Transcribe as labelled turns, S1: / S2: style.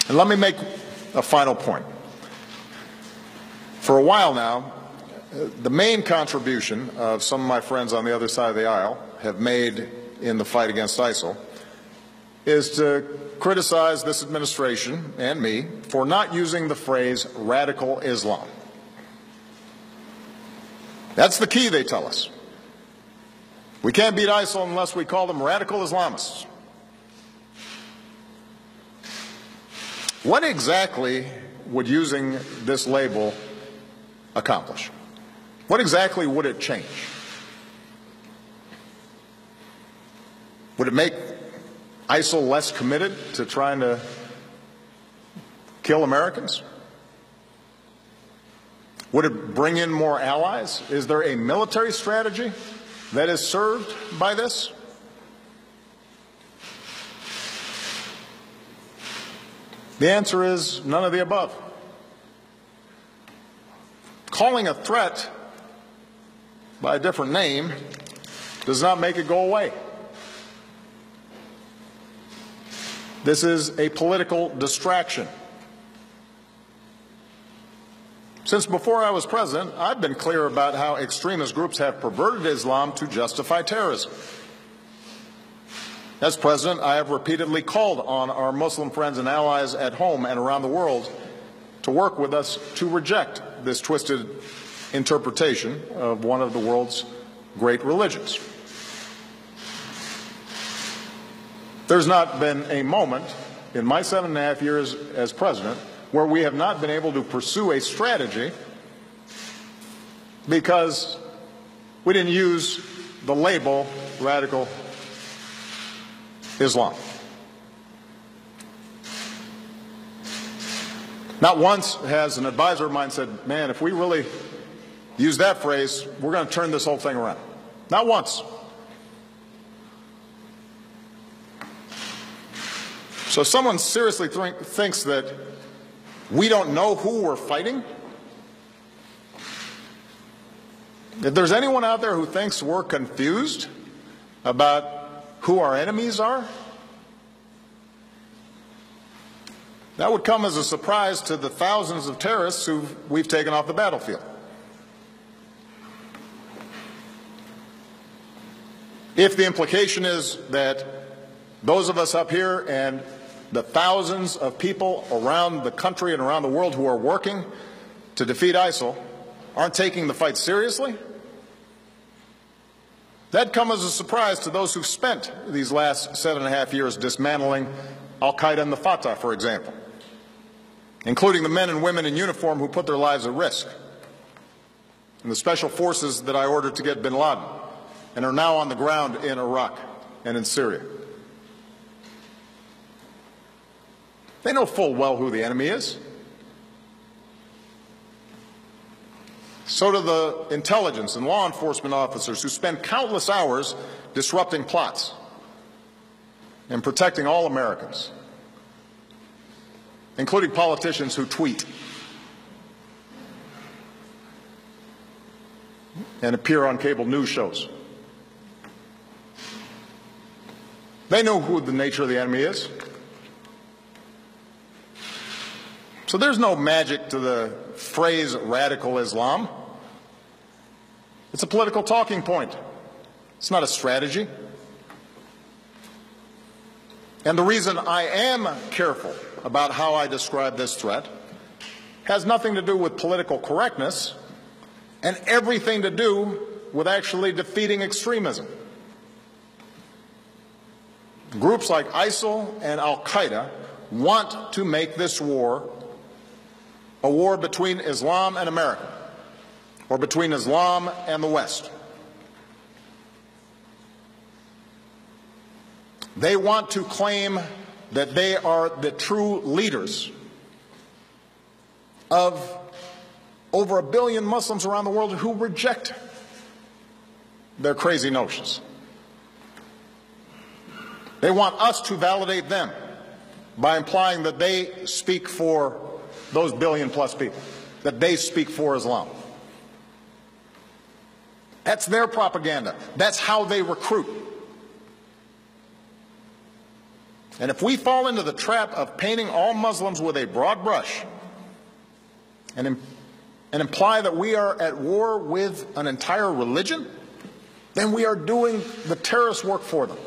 S1: And let me make a final point. For a while now, the main contribution of some of my friends on the other side of the aisle have made in the fight against ISIL is to criticize this administration and me for not using the phrase radical Islam. That's the key, they tell us. We can't beat ISIL unless we call them radical Islamists. What exactly would using this label accomplish? What exactly would it change? Would it make ISIL less committed to trying to kill Americans? Would it bring in more allies? Is there a military strategy that is served by this? The answer is none of the above. Calling a threat by a different name does not make it go away. This is a political distraction. Since before I was president, I've been clear about how extremist groups have perverted Islam to justify terrorism. As president, I have repeatedly called on our Muslim friends and allies at home and around the world to work with us to reject this twisted interpretation of one of the world's great religions. There's not been a moment in my 7.5 years as president where we have not been able to pursue a strategy because we didn't use the label radical Islam. Not once has an advisor of mine said, man, if we really use that phrase, we're going to turn this whole thing around. Not once. So if someone seriously thinks that we don't know who we're fighting, if there's anyone out there who thinks we're confused about who our enemies are, that would come as a surprise to the thousands of terrorists who we've taken off the battlefield. If the implication is that those of us up here and the thousands of people around the country and around the world who are working to defeat ISIL aren't taking the fight seriously, that'd come as a surprise to those who've spent these last 7.5 years dismantling al-Qaeda and the Fatah, for example, including the men and women in uniform who put their lives at risk, and the special forces that I ordered to get bin Laden and are now on the ground in Iraq and in Syria. They know full well who the enemy is. So do the intelligence and law enforcement officers who spend countless hours disrupting plots and protecting all Americans, including politicians who tweet and appear on cable news shows. They know who the nature of the enemy is. So there's no magic to the phrase radical Islam. It's a political talking point. It's not a strategy. And the reason I am careful about how I describe this threat has nothing to do with political correctness and everything to do with actually defeating extremism. Groups like ISIL and al-Qaeda want to make this war a war between Islam and America, or between Islam and the West. They want to claim that they are the true leaders of over 1 billion Muslims around the world who reject their crazy notions. They want us to validate them by implying that they speak for those 1 billion plus people, that they speak for Islam. That's their propaganda. That's how they recruit. And if we fall into the trap of painting all Muslims with a broad brush and imply that we are at war with an entire religion, then we are doing the terrorist work for them.